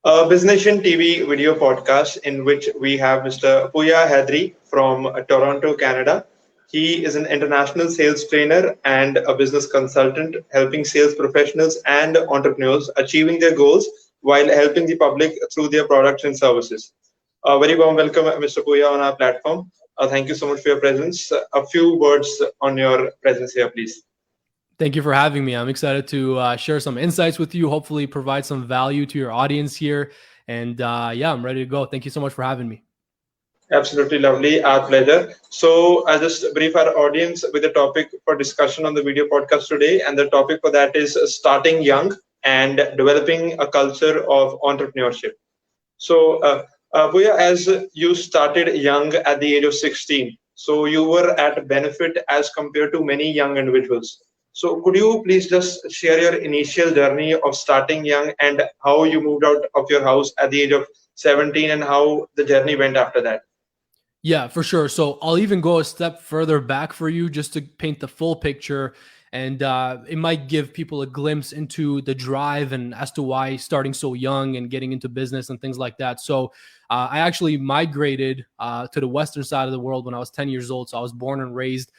BiZNation TV Video Podcast, in which we have Mr. Puya Hadri from Toronto, Canada. He is an international sales trainer and a business consultant, helping sales professionals and entrepreneurs achieving their goals while helping the public through their products and services. A very warm welcome, Mr. Puya, on our platform. Thank you so much for your presence. A few words on your presence here, please. Thank you for having me. I'm excited to share some insights with you, hopefully provide some value to your audience here. And yeah, I'm ready to go. Thank you so much for having me. Absolutely lovely. Our pleasure. So I'll just brief our audience with the topic for discussion on the video podcast today. And the topic for that is starting young and developing a culture of entrepreneurship. So Puya, as you started young at the age of 16, so you were at benefit as compared to many young individuals. So could you please just share your initial journey of starting young and how you moved out of your house at the age of 17 and how the journey went after that? Yeah, for sure. So I'll even go a step further back for you just to paint the full picture. And it might give people a glimpse into the drive and as to why starting so young and getting into business and things like that. So I actually migrated to the Western side of the world when I was 10 years old. So I was born and raised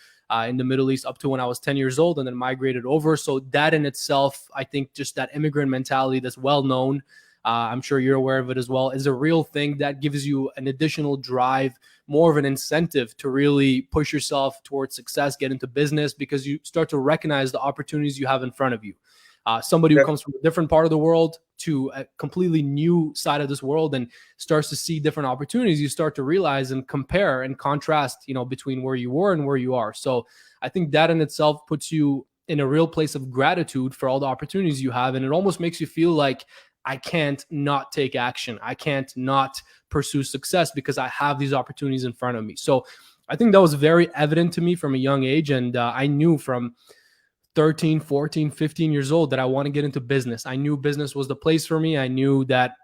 in the Middle East up to when I was 10 years old and then migrated over. So that in itself, I think just that immigrant mentality that's well known, I'm sure you're aware of it as well, is a real thing that gives you an additional drive, more of an incentive to really push yourself towards success, get into business, because you start to recognize the opportunities you have in front of you. Somebody who comes from a different part of the world to a completely new side of this world and starts to see different opportunities, you start to realize and compare and contrast, between where you were and where you are. So I think that in itself puts you in a real place of gratitude for all the opportunities you have. And it almost makes you feel like I can't not take action. I can't not pursue success because I have these opportunities in front of me. So I think that was very evident to me from a young age. And I knew from 13, 14, 15 years old that I want to get into business. I knew business was the place for me. I knew that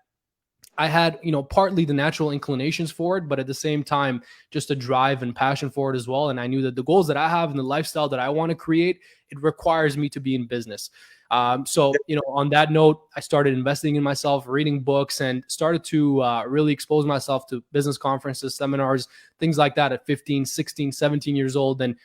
I had, partly the natural inclinations for it, but at the same time, just a drive and passion for it as well. And I knew that the goals that I have and the lifestyle that I want to create, it requires me to be in business. So, on that note, I started investing in myself, reading books, and started to really expose myself to business conferences, seminars, things like that at 15, 16, 17 years old. And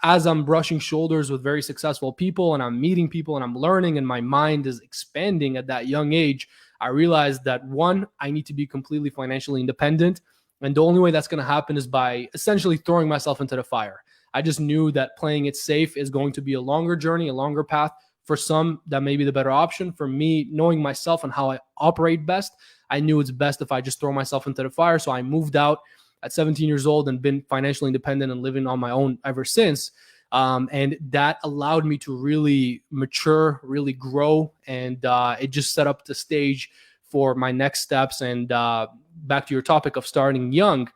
as I'm brushing shoulders with very successful people and I'm meeting people and I'm learning and my mind is expanding at that young age, I realized that one, I need to be completely financially independent. And the only way that's going to happen is by essentially throwing myself into the fire. I just knew that playing it safe is going to be a longer journey, a longer path. For some, that may be the better option. For me, knowing myself and how I operate best, I knew it's best if I just throw myself into the fire. So I moved out at 17 years old and been financially independent and living on my own ever since. And that allowed me to really mature, really grow. And it just set up the stage for my next steps. And back to your topic of starting young,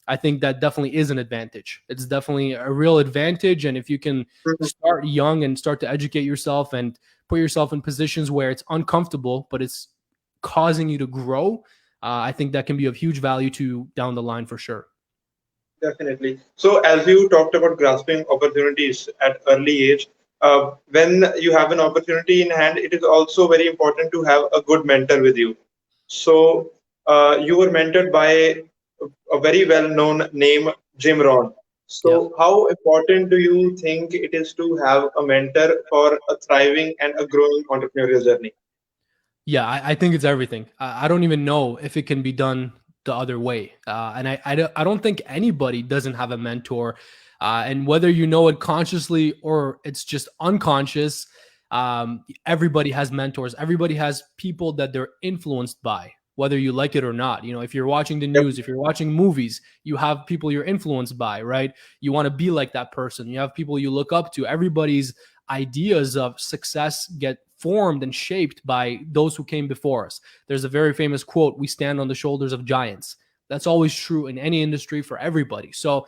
I think that definitely is an advantage. It's definitely a real advantage. And if you can start young and start to educate yourself and put yourself in positions where it's uncomfortable, but it's causing you to grow, I think that can be of huge value to you down the line for sure. Definitely. So as you talked about grasping opportunities at early age, when you have an opportunity in hand, it is also very important to have a good mentor with you. So you were mentored by a very well-known name, Jim Rohn. So how important do you think it is to have a mentor for a thriving and a growing entrepreneurial journey? Yeah, I think it's everything. I don't even know if it can be done the other way. And I don't think anybody doesn't have a mentor. And whether you know it consciously or it's just unconscious, everybody has mentors. Everybody has people that they're influenced by, whether you like it or not. If you're watching the news, if you're watching movies, you have people you're influenced by, right? You want to be like that person. You have people you look up to. Everybody's ideas of success get formed and shaped by those who came before us. There's a very famous quote, "We stand on the shoulders of giants." That's always true in any industry for everybody. So,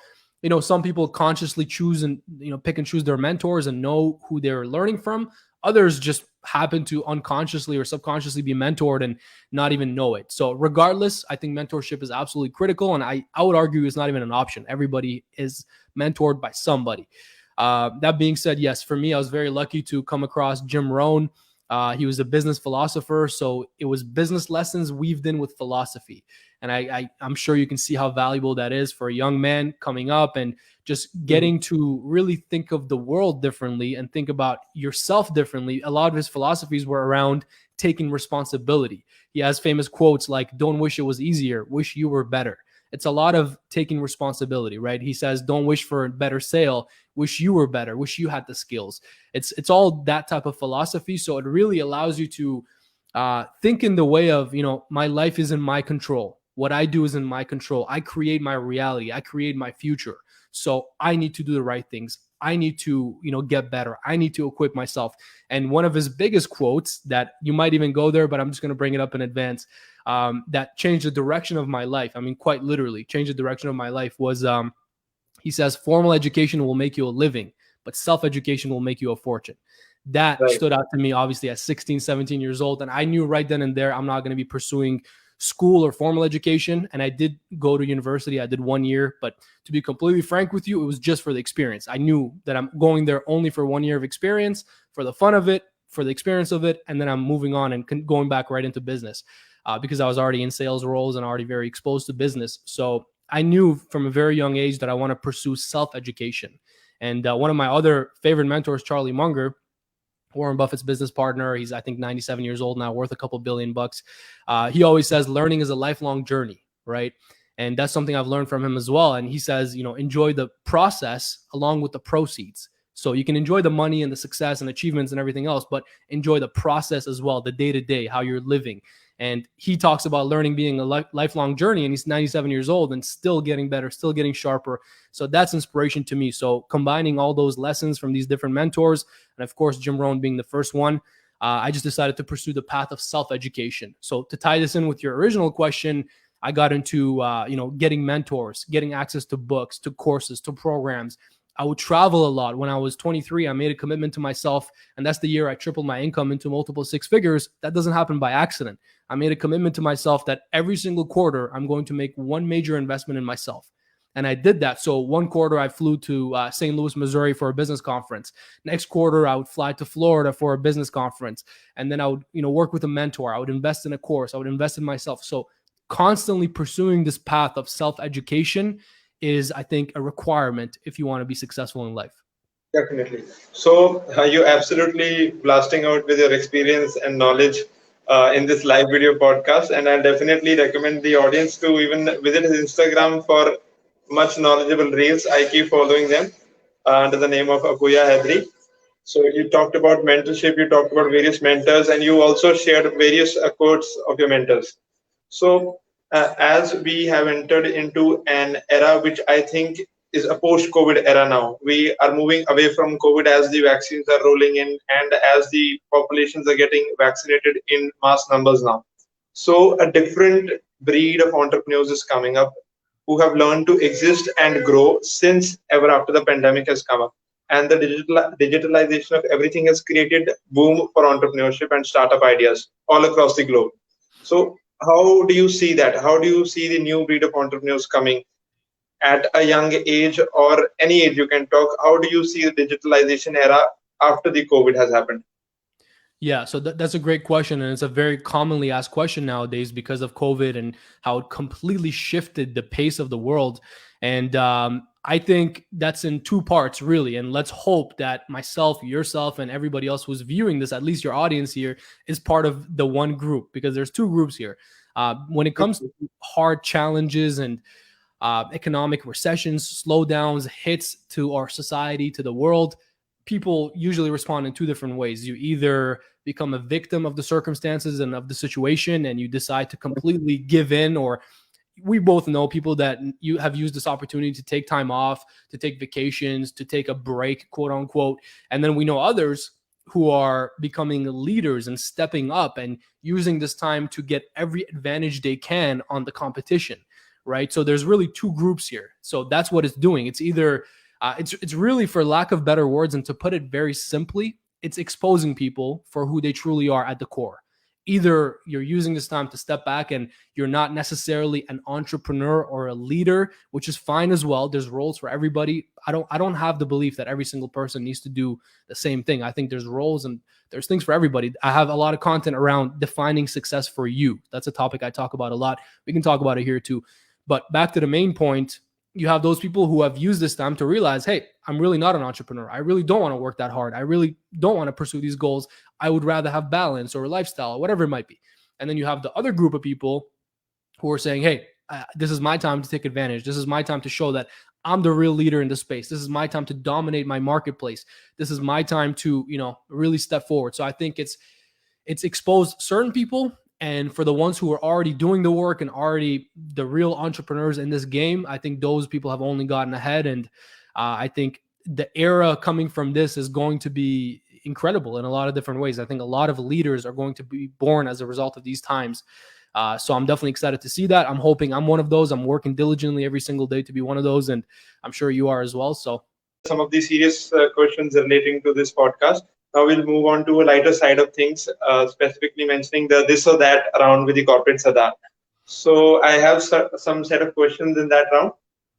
some people consciously choose and, pick and choose their mentors and know who they're learning from. Others just happen to unconsciously or subconsciously be mentored and not even know it. So regardless, I think mentorship is absolutely critical. And I would argue it's not even an option. Everybody is mentored by somebody. That being said, yes, for me, I was very lucky to come across Jim Rohn. He was a business philosopher, so it was business lessons weaved in with philosophy. And I'm sure you can see how valuable that is for a young man coming up and just getting to really think of the world differently and think about yourself differently. A lot of his philosophies were around taking responsibility. He has famous quotes like, "Don't wish it was easier, wish you were better." It's a lot of taking responsibility, right? He says, "Don't wish for a better sale, wish you were better, wish you had the skills." It's all that type of philosophy. So it really allows you to think in the way of, my life is in my control. What I do is in my control. I create my reality. I create my future. So I need to do the right things. I need to, get better. I need to equip myself. And one of his biggest quotes that you might even go there, but I'm just going to bring it up in advance, that changed the direction of my life. I mean, quite literally changed the direction of my life was, he says, "Formal education will make you a living, but self-education will make you a fortune." That stood out to me, obviously, at 16, 17 years old. And I knew right then and there, I'm not going to be pursuing school or formal education. And I did go to university. I did 1 year, but to be completely frank with you, it was just for the experience. I knew that I'm going there only for 1 year of experience, for the fun of it, for the experience of it. And then I'm moving on and going back right into business because I was already in sales roles and already very exposed to business. So I knew from a very young age that I want to pursue self-education. And one of my other favorite mentors, Charlie Munger, Warren Buffett's business partner. He's, I think, 97 years old now, worth a couple $1 billion. He always says learning is a lifelong journey, right? And that's something I've learned from him as well. And he says, enjoy the process along with the proceeds. So you can enjoy the money and the success and achievements and everything else, but enjoy the process as well, the day-to-day, how you're living. And he talks about learning being a lifelong journey, and he's 97 years old and still getting better, still getting sharper. So that's inspiration to me. So combining all those lessons from these different mentors, and of course, Jim Rohn being the first one, I just decided to pursue the path of self-education. So to tie this in with your original question, I got into, getting mentors, getting access to books, to courses, to programs. I would travel a lot. When I was 23, I made a commitment to myself, and that's the year I tripled my income into multiple six figures. That doesn't happen by accident. I made a commitment to myself that every single quarter, I'm going to make one major investment in myself. And I did that. So one quarter, I flew to St. Louis, Missouri for a business conference. Next quarter, I would fly to Florida for a business conference. And then I would, work with a mentor. I would invest in a course. I would invest in myself. So constantly pursuing this path of self-education is, I think, a requirement if you want to be successful in life. Definitely. So you absolutely blasting out with your experience and knowledge in this live video podcast. And I'll definitely recommend the audience to even visit his Instagram for much knowledgeable reels. I keep following them under the name of Apuya Hedri. So you talked about mentorship, you talked about various mentors, and you also shared various quotes of your mentors. So as we have entered into an era which I think is a post-COVID era now, we are moving away from COVID as the vaccines are rolling in and as the populations are getting vaccinated in mass numbers now. So a different breed of entrepreneurs is coming up who have learned to exist and grow since ever after the pandemic has come up. And the digitalization of everything has created boom for entrepreneurship and startup ideas all across the globe. So how do you see that? How do you see the new breed of entrepreneurs coming at a young age or any age you can talk? How do you see the digitalization era after the COVID has happened? Yeah, so that's a great question. And it's a very commonly asked question nowadays because of COVID and how it completely shifted the pace of the world. And I think that's in two parts, really. And let's hope that myself, yourself, and everybody else who's viewing this, at least your audience here, is part of the one group, because there's two groups here. When it comes to hard challenges and economic recessions, slowdowns, hits to our society, to the world, people usually respond in two different ways. You either become a victim of the circumstances and of the situation, and you decide to completely give in, or we both know people that you have used this opportunity to take time off, to take vacations, to take a break, quote unquote. And then we know others who are becoming leaders and stepping up and using this time to get every advantage they can on the competition, right? So there's really two groups here. So that's what it's doing. It's either it's really, for lack of better words, and to put it very simply, it's exposing people for who they truly are at the core. either you're using this time to step back and you're not necessarily an entrepreneur or a leader, which is fine as well. There's roles for everybody. I don't have the belief that every single person needs to do the same thing. I think there's roles and there's things for everybody. I have a lot of content around defining success for you. That's a topic I talk about a lot. We can talk about it here too. But back to the main point, you have those people who have used this time to realize, hey, I'm really not an entrepreneur. I really don't want to work that hard. I really don't want to pursue these goals. I would rather have balance or lifestyle or whatever it might be. And then you have the other group of people who are saying, hey, this is my time to take advantage. This is my time to show that I'm the real leader in the space. This is my time to dominate my marketplace. This is my time to, really step forward. So I think it's exposed certain people. And for the ones who are already doing the work and already the real entrepreneurs in this game, I think those people have only gotten ahead. And I think the era coming from this is going to be incredible in a lot of different ways. I think a lot of leaders are going to be born as a result of these times. So I'm definitely excited to see that. I'm hoping I'm one of those. I'm working diligently every single day to be one of those. And I'm sure you are as well. So some of the serious questions relating to this podcast. Now we'll move on to a lighter side of things, specifically mentioning the this or that round with the corporate Sadar. So I have some set of questions in that round,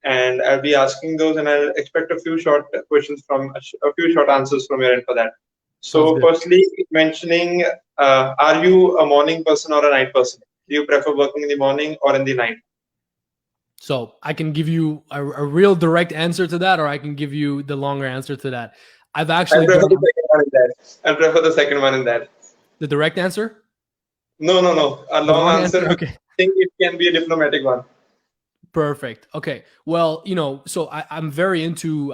and I'll be asking those, and I'll expect a few short questions a few short answers from your end for that. So firstly, mentioning, are you a morning person or a night person? Do you prefer working in the morning or in the night? So I can give you a real direct answer to that, or I can give you the longer answer to that. I've actually I prefer the second one in that. The direct answer? No. A long answer. Okay. I think it can be a diplomatic one. Perfect. Okay. Well, so I'm very into,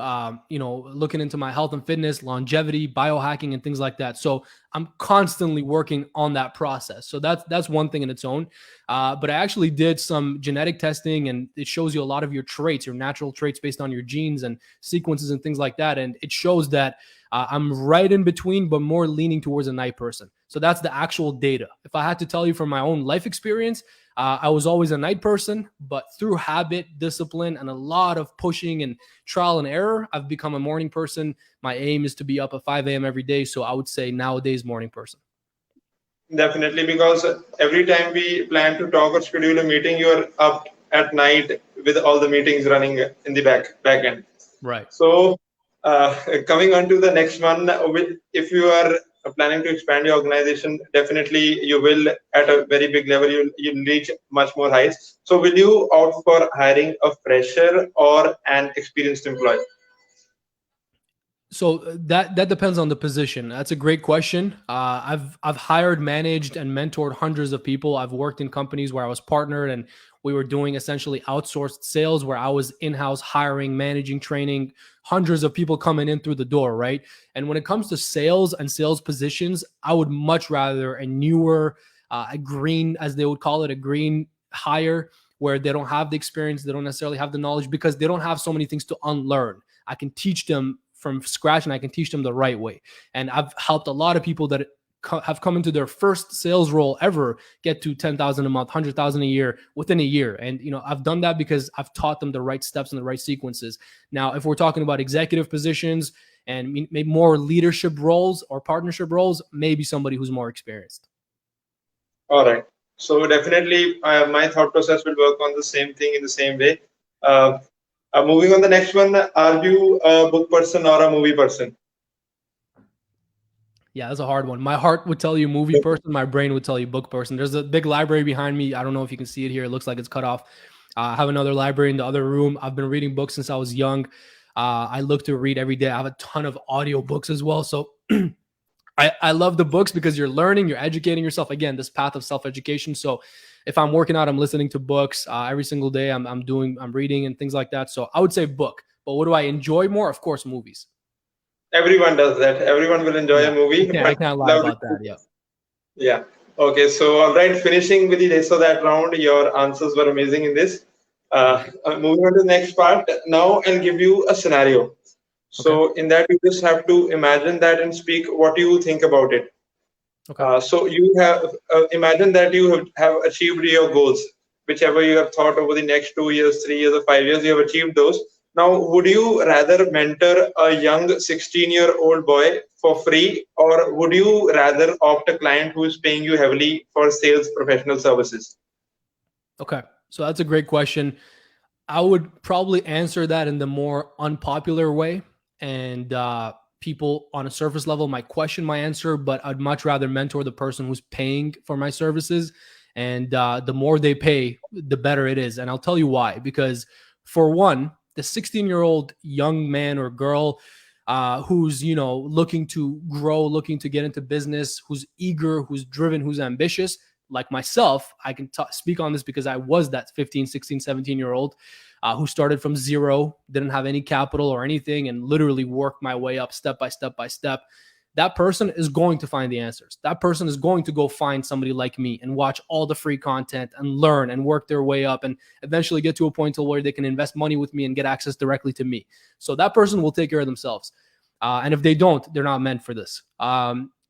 looking into my health and fitness, longevity, biohacking, and things like that. So I'm constantly working on that process. So that's one thing in its own. But I actually did some genetic testing, and it shows you a lot of your traits, your natural traits based on your genes and sequences and things like that. And it shows that I'm right in between, but more leaning towards a night person. So that's the actual data. If I had to tell you from my own life experience, I was always a night person, but through habit, discipline, and a lot of pushing and trial and error, I've become a morning person. My aim is to be up at 5 a.m. every day. So I would say nowadays morning person. Definitely, because every time we plan to talk or schedule a meeting, you're up at night with all the meetings running in the back end. Right. So coming on to the next one, if you are planning to expand your organization, definitely you will at a very big level, you'll reach much more heights. So will you opt for hiring a fresher or an experienced employee? So that depends on the position. That's a great question. I've hired, managed, and mentored hundreds of people. I've worked in companies where I was partnered and we were doing essentially outsourced sales, where I was in-house hiring, managing, training hundreds of people coming in through the door, right? And when it comes to sales and sales positions, I would much rather a newer, a green, as they would call it, a green hire, where they don't have the experience, they don't necessarily have the knowledge, because they don't have so many things to unlearn. I can teach them from scratch, and I can teach them the right way. And I've helped a lot of people that have come into their first sales role ever get to 10,000 a month, 100,000 a year within a year. And, I've done that because I've taught them the right steps and the right sequences. Now, if we're talking about executive positions and maybe more leadership roles or partnership roles, maybe somebody who's more experienced. All right. So definitely my thought process will work on the same thing in the same way. Moving on the next one, are you a book person or a movie person? Yeah, that's a hard one. My heart would tell you movie person. My brain would tell you book person. There's a big library behind me. I don't know if you can see it here. It looks like it's cut off. I have another library in the other room. I've been reading books since I was young. I look to read every day. I have a ton of audio books as well. So I love the books because you're learning, you're educating yourself. Again, this path of self-education. So if I'm working out, I'm listening to books every single day. I'm reading and things like that. So I would say book. But what do I enjoy more? Of course, movies. Everyone does that. Everyone will enjoy a movie. I can't lie about that. Yeah. Yeah. Okay. So, all right. Finishing with the rest of that round, your answers were amazing in this. Moving on to the next part. Now, I'll give you a scenario. So, in that, you just have to imagine that and speak what you think about it. Okay. So, you have imagine that you have achieved your goals, whichever you have thought over the next 2 years, 3 years, or 5 years. You have achieved those. Now, would you rather mentor a young 16-year-old boy for free, or would you rather opt a client who is paying you heavily for sales professional services? Okay. So that's a great question. I would probably answer that in the more unpopular way. And people on a surface level might question my answer, but I'd much rather mentor the person who's paying for my services. And the more they pay, the better it is. And I'll tell you why. Because for one, the 16-year-old young man or girl who's, looking to grow, looking to get into business, who's eager, who's driven, who's ambitious, like myself, I can speak on this because I was that 15, 16, 17-year-old who started from zero, didn't have any capital or anything, and literally worked my way up step by step by step. That person is going to find the answers. That person is going to go find somebody like me and watch all the free content and learn and work their way up and eventually get to a point where they can invest money with me and get access directly to me. So that person will take care of themselves. And if they don't, they're not meant for this.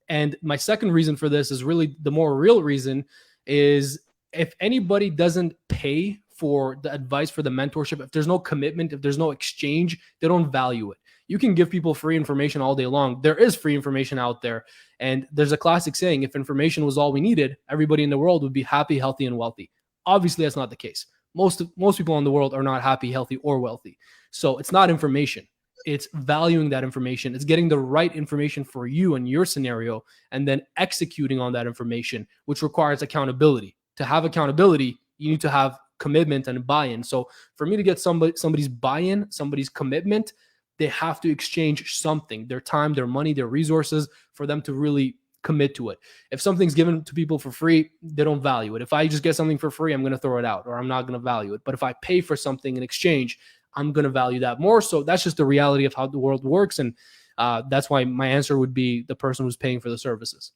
And my second reason for this is really the more real reason is if anybody doesn't pay for the advice, for the mentorship, if there's no commitment, if there's no exchange, they don't value it. You can give people free information all day long. There is free information out there. And there's a classic saying, if information was all we needed, everybody in the world would be happy, healthy, and wealthy. Obviously, that's not the case. Most people in the world are not happy, healthy, or wealthy. So it's not information. It's valuing that information. It's getting the right information for you and your scenario, and then executing on that information, which requires accountability. To have accountability, you need to have commitment and buy-in. So for me to get somebody's buy-in, somebody's commitment, they have to exchange something, their time, their money, their resources, for them to really commit to it. If something's given to people for free, they don't value it. If I just get something for free, I'm going to throw it out, or I'm not going to value it. But if I pay for something in exchange, I'm going to value that more. So that's just the reality of how the world works. And that's why my answer would be the person who's paying for the services.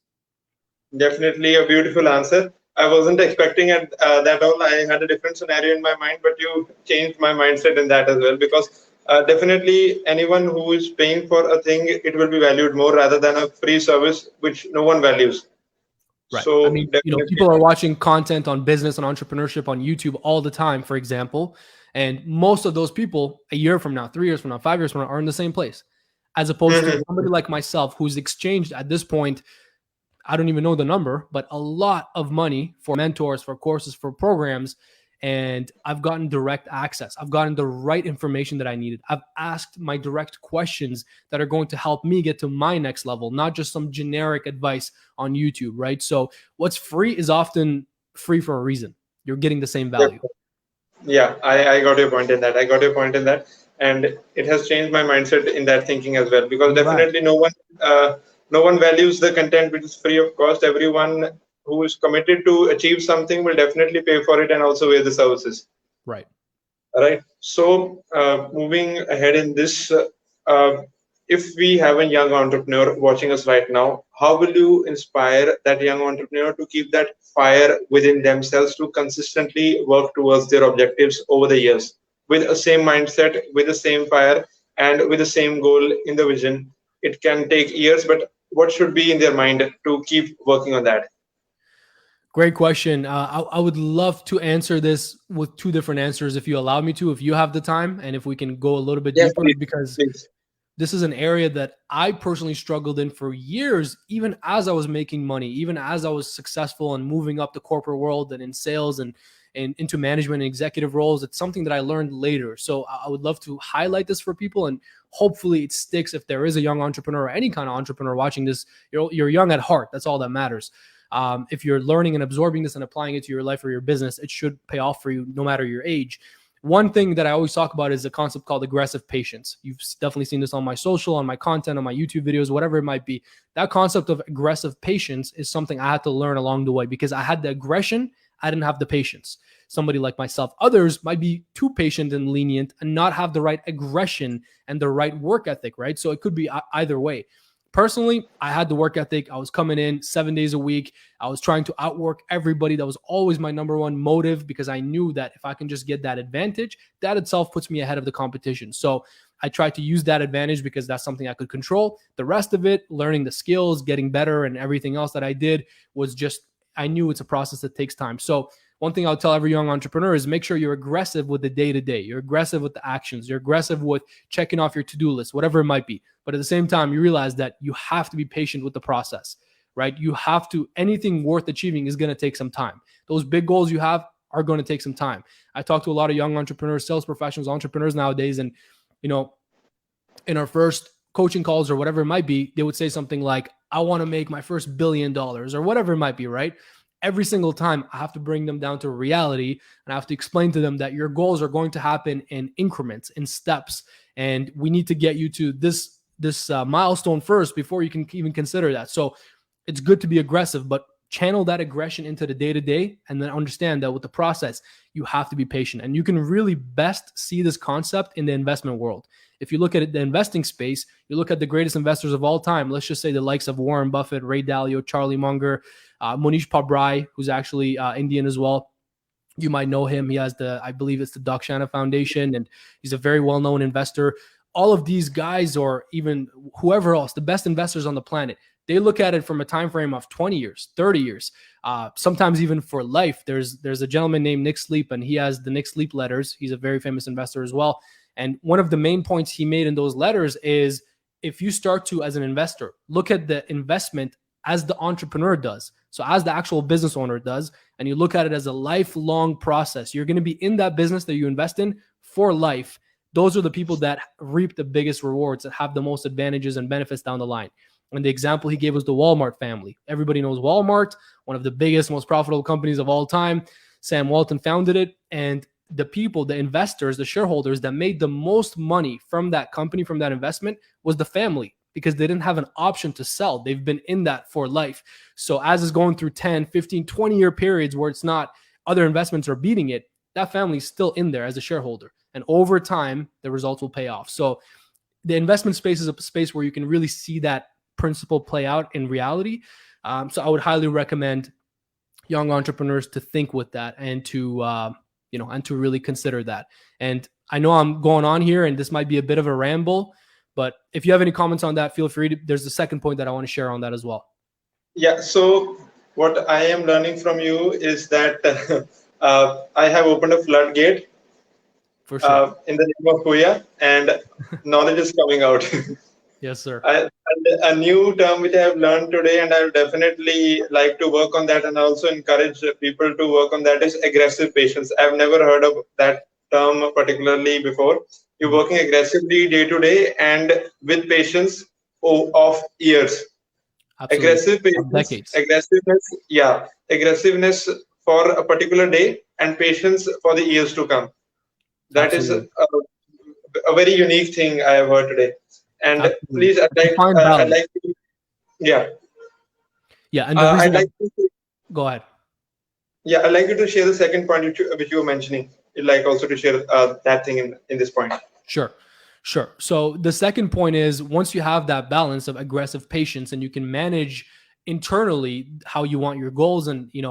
Definitely a beautiful answer. I wasn't expecting it that all. I had a different scenario in my mind, but you changed my mindset in that as well, because definitely anyone who is paying for a thing, it will be valued more rather than a free service which no one values. Right. So I mean, people are watching content on business and entrepreneurship on YouTube all the time, for example. And most of those people, a year from now, 3 years from now, 5 years from now, are in the same place. As opposed to somebody like myself, who's exchanged at this point, I don't even know the number, but a lot of money for mentors, for courses, for programs. And I've gotten direct access. I've gotten the right information that I needed. I've asked my direct questions that are going to help me get to my next level, not just some generic advice on YouTube, right? So what's free is often free for a reason. You're getting the same value. Yeah, I got your point in that. And it has changed my mindset in that thinking as well, because definitely no one values the content which is free of cost. Everyone who is committed to achieve something will definitely pay for it and also wear the services. Right. All right. So moving ahead in this, if we have a young entrepreneur watching us right now, how will you inspire that young entrepreneur to keep that fire within themselves to consistently work towards their objectives over the years with the same mindset, with the same fire, and with the same goal in the vision? It can take years, but what should be in their mind to keep working on that? Great question. I would love to answer this with two different answers if you allow me to, if you have the time, and if we can go a little bit deeper, because this is an area that I personally struggled in for years, even as I was making money, even as I was successful and moving up the corporate world and in sales and into management and executive roles. It's something that I learned later. So I would love to highlight this for people, and hopefully it sticks. If there is a young entrepreneur or any kind of entrepreneur watching this, you're young at heart. That's all that matters. If you're learning and absorbing this and applying it to your life or your business, it should pay off for you no matter your age. One thing that I always talk about is a concept called aggressive patience. You've definitely seen this on my social, on my content, on my YouTube videos, whatever it might be. That concept of aggressive patience is something I had to learn along the way, because I had the aggression, I didn't have the patience. Somebody like myself, others might be too patient and lenient and not have the right aggression and the right work ethic, right? So it could be either way. Personally, I had the work ethic. I was coming in 7 days a week. I was trying to outwork everybody. That was always my number one motive, because I knew that if I can just get that advantage, that itself puts me ahead of the competition. So I tried to use that advantage because that's something I could control. The rest of it, learning the skills, getting better, and everything else that I did was just, I knew it's a process that takes time. So one thing I'll tell every young entrepreneur is make sure you're aggressive with the day-to-day. You're aggressive with the actions. You're aggressive with checking off your to-do list, whatever it might be. But at the same time, you realize that you have to be patient with the process, right? You have to, anything worth achieving is going to take some time. Those big goals you have are going to take some time. I talk to a lot of young entrepreneurs, sales professionals, entrepreneurs nowadays, and, you know, in our first coaching calls or whatever it might be, they would say something like, I want to make my first $1 billion or whatever it might be, right? Every single time I have to bring them down to reality, and I have to explain to them that your goals are going to happen in increments, in steps. And we need to get you to this milestone first before you can even consider that. So it's good to be aggressive, but channel that aggression into the day-to-day, and then understand that with the process, you have to be patient. And you can really best see this concept in the investment world. If you look at the investing space, you look at the greatest investors of all time, let's just say the likes of Warren Buffett, Ray Dalio, Charlie Munger, Monish Pabrai, who's actually Indian as well. You might know him. He has I believe it's the Dakshana Foundation, and he's a very well-known investor. All of these guys, or even whoever else, the best investors on the planet, they look at it from a time frame of 20 years, 30 years, sometimes even for life. There's a gentleman named Nick Sleep, and he has the Nick Sleep letters. He's a very famous investor as well. And one of the main points he made in those letters is, if you start to, as an investor, look at the investment as the entrepreneur does, so as the actual business owner does, and you look at it as a lifelong process, you're going to be in that business that you invest in for life. Those are the people that reap the biggest rewards, that have the most advantages and benefits down the line. And the example he gave was the Walmart family. Everybody knows Walmart, one of the biggest, most profitable companies of all time. Sam Walton founded it, and the people, the investors, the shareholders that made the most money from that company, from that investment, was the family, because they didn't have an option to sell. They've been in that for life. So as it's going through 10, 15, 20-year periods where it's not, other investments are beating it, that family's still in there as a shareholder. And over time, the results will pay off. So the investment space is a space where you can really see that principle play out in reality. So I would highly recommend young entrepreneurs to think with that, and to and to really consider that. And I know I'm going on here, and this might be a bit of a ramble, but if you have any comments on that, feel free to. There's a second point that I want to share on that as well. Yeah. So what I am learning from you is that I have opened a floodgate for sure in the name of Puya, and knowledge is coming out. Yes, sir. A new term which I have learned today, and I will definitely like to work on that, and also encourage people to work on that, is aggressive patience. I've never heard of that term particularly before. You're working aggressively day to day and with patience of years. Absolutely. Aggressive patience, aggressiveness for a particular day, and patience for the years to come. That Absolutely. Is a very unique thing I have heard today. And Absolutely. Please, I'd like to, yeah. Yeah, and the reason go ahead. Yeah, I'd like you to share the second point which you were mentioning. I'd like also to share that thing in this point. Sure. So the second point is, once you have that balance of aggressive patience, and you can manage internally how you want your goals, and you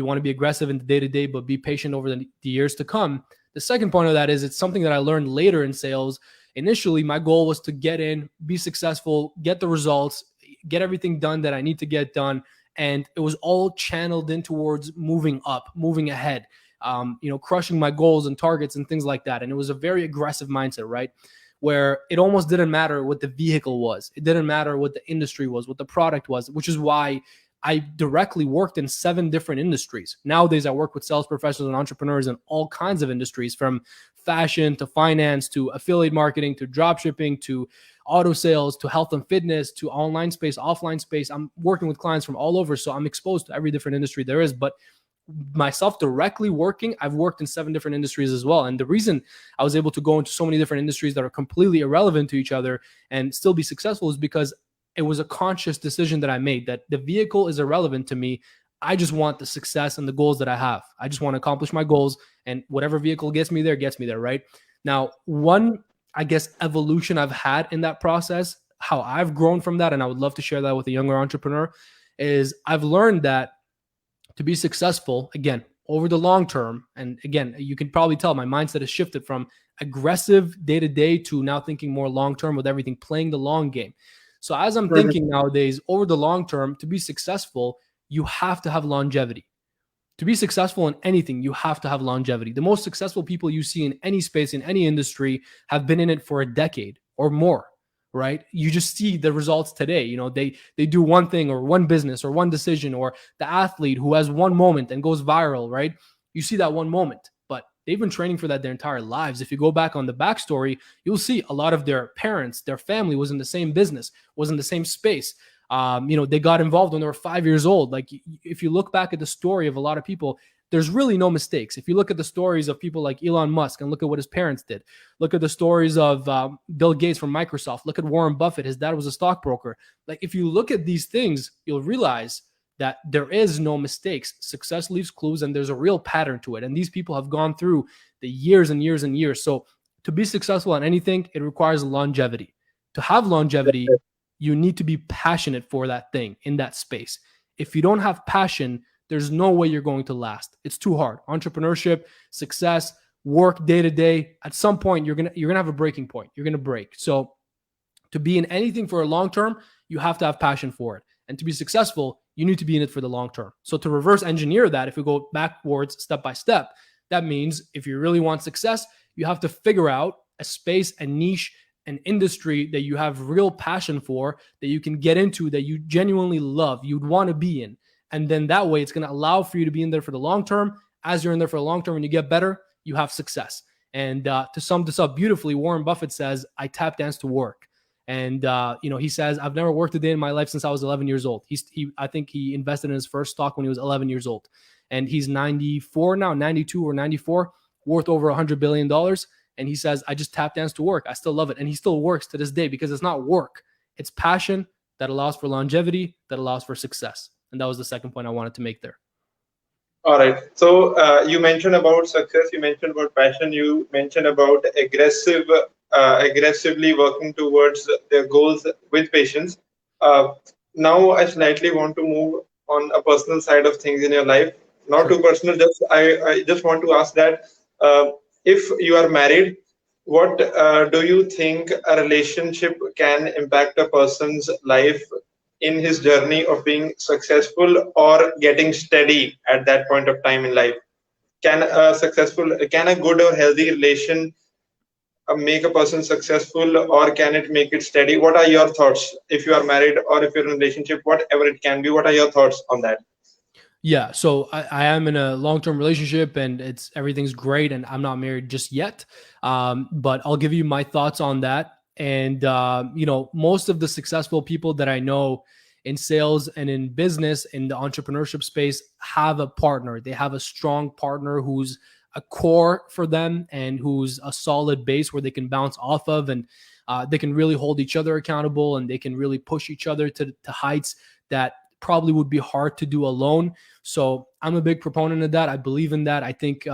want to be aggressive in the day-to-day, but be patient over the years to come. The second point of that is, it's something that I learned later in sales. Initially, my goal was to get in, be successful, get the results, get everything done that I need to get done. And it was all channeled in towards moving up, moving ahead, crushing my goals and targets and things like that. And it was a very aggressive mindset, right? Where it almost didn't matter what the vehicle was. It didn't matter what the industry was, what the product was, which is why I directly worked in 7 different industries. Nowadays, I work with sales professionals and entrepreneurs in all kinds of industries, from fashion to finance to affiliate marketing to drop shipping to auto sales to health and fitness to online space, offline space. I'm working with clients from all over, so I'm exposed to every different industry there is. But myself directly working, I've worked in 7 different industries as well. And the reason I was able to go into so many different industries that are completely irrelevant to each other and still be successful is because it was a conscious decision that I made, that the vehicle is irrelevant to me. I just want the success and the goals that I have. I just want to accomplish my goals, and whatever vehicle gets me there, right? Now, one, I guess, evolution I've had in that process, how I've grown from that, and I would love to share that with a younger entrepreneur, is I've learned that to be successful, again, over the long term, and again, you can probably tell my mindset has shifted from aggressive day-to-day to now thinking more long-term with everything, playing the long game. So as I'm thinking nowadays, over the long term, to be successful, you have to have longevity. To be successful in anything, you have to have longevity. The most successful people you see in any space, in any industry, have been in it for a decade or more, right? You just see the results today. You know, they do one thing or one business or one decision, or the athlete who has one moment and goes viral, right? You see that one moment, but they've been training for that their entire lives. If you go back on the backstory, you'll see a lot of their parents, their family was in the same business, was in the same space. They got involved when they were 5 years old. Like, if you look back at the story of a lot of people, there's really no mistakes. If you look at the stories of people like Elon Musk and look at what his parents did, look at the stories of Bill Gates from Microsoft, look at Warren Buffett. His dad was a stockbroker. Like, if you look at these things, you'll realize that there is no mistakes. Success leaves clues, and there's a real pattern to it. And these people have gone through the years and years and years. So to be successful at anything, it requires longevity. To have longevity, you need to be passionate for that thing in that space. If you don't have passion, there's no way you're going to last. It's too hard. Entrepreneurship, success, work day to day. At some point, you're gonna have a breaking point. You're gonna break. So to be in anything for a long term, you have to have passion for it. And to be successful, you need to be in it for the long term. So to reverse engineer that, if we go backwards step by step, that means if you really want success, you have to figure out a space, a niche, an industry that you have real passion for, that you can get into, that you genuinely love, you'd want to be in. And then that way, it's going to allow for you to be in there for the long term. As you're in there for the long term and you get better, you have success. And to sum this up beautifully, Warren Buffett says, I tap dance to work. And, he says, I've never worked a day in my life since I was 11 years old. I think he invested in his first stock when he was 11 years old. And he's 94 now, 92 or 94, worth over $100 billion. And he says, I just tap dance to work. I still love it. And he still works to this day because it's not work. It's passion that allows for longevity, that allows for success. And that was the second point I wanted to make there. All right. So you mentioned about success. You mentioned about passion. You mentioned about aggressively working towards their goals with patience. Now I slightly want to move on a personal side of things in your life. Not too personal. I just want to ask that if you are married, what do you think a relationship can impact a person's life in his journey of being successful or getting steady at that point of time in life? Can a good or healthy relation make a person successful, or can it make it steady? What are your thoughts? If you are married or if you're in a relationship, whatever it can be, what are your thoughts on that? Yeah, so I am in a long-term relationship and everything's great, and I'm not married just yet. But I'll give you my thoughts on that. And, most of the successful people that I know in sales and in business, in the entrepreneurship space, have a partner. They have a strong partner who's a core for them and who's a solid base where they can bounce off of, and they can really hold each other accountable, and they can really push each other to heights that probably would be hard to do alone. So I'm a big proponent of that. I believe in that. I think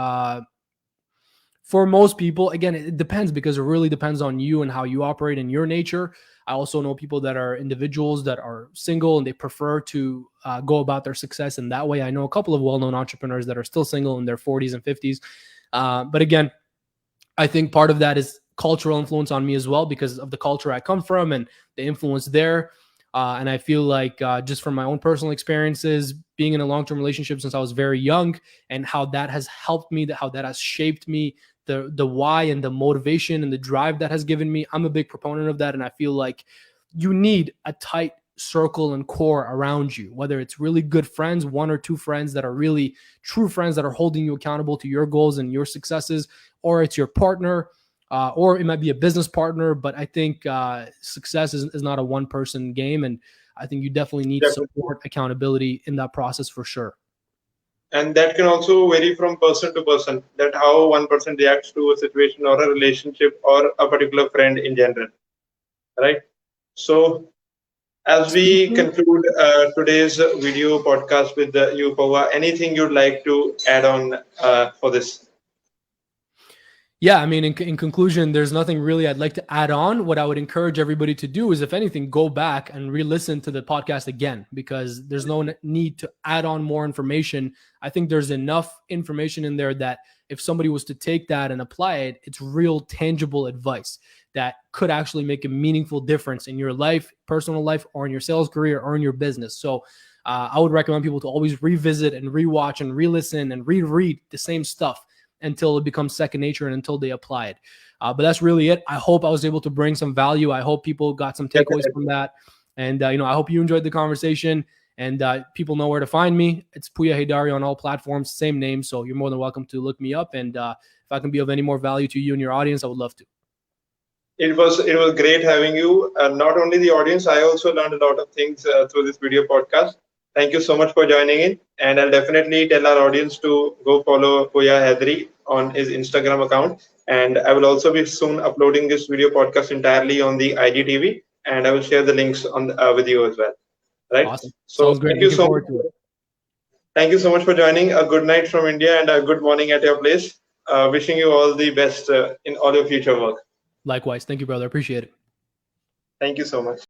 for most people, again, it depends, because it really depends on you and how you operate in your nature. I also know people that are individuals that are single and they prefer to go about their success in that way. I know a couple of well-known entrepreneurs that are still single in their 40s and 50s. But again, I think part of that is cultural influence on me as well, because of the culture I come from and the influence there. And I feel like just from my own personal experiences, being in a long-term relationship since I was very young, and how that has helped me, how that has shaped me, the why and the motivation and the drive that has given me, I'm a big proponent of that. And I feel like you need a tight circle and core around you, whether it's really good friends, one or two friends that are really true friends that are holding you accountable to your goals and your successes, or it's your partner. Or it might be a business partner, but I think success is not a one-person game, and I think you definitely need support, accountability in that process for sure. And that can also vary from person to person, that how one person reacts to a situation or a relationship or a particular friend in general, right? So as we conclude today's video podcast with you, Pawa, anything you'd like to add on for this? Yeah, I mean, in conclusion, there's nothing really I'd like to add on. What I would encourage everybody to do is, if anything, go back and re-listen to the podcast again, because there's no need to add on more information. I think there's enough information in there that if somebody was to take that and apply it, it's real tangible advice that could actually make a meaningful difference in your life, personal life, or in your sales career, or in your business. So I would recommend people to always revisit and rewatch and re-listen and reread the same stuff until it becomes second nature and until they apply it. But that's really it. I hope I was able to bring some value. I hope people got some takeaways from that. And, I hope you enjoyed the conversation. And people know where to find me. It's Puya Haydari on all platforms, same name. So you're more than welcome to look me up. And if I can be of any more value to you and your audience, I would love to. It was great having you. Not only the audience, I also learned a lot of things through this video podcast. Thank you so much for joining in. And I'll definitely tell our audience to go follow Puya Haydari on his Instagram account. And I will also be soon uploading this video podcast entirely on the IGTV. And I will share the links on with you as well. Right. Awesome. So Sounds great. thank you so much. Thank you so much for joining. A good night from India and a good morning at your place. Wishing you all the best in all your future work. Likewise. Thank you, brother. Appreciate it. Thank you so much.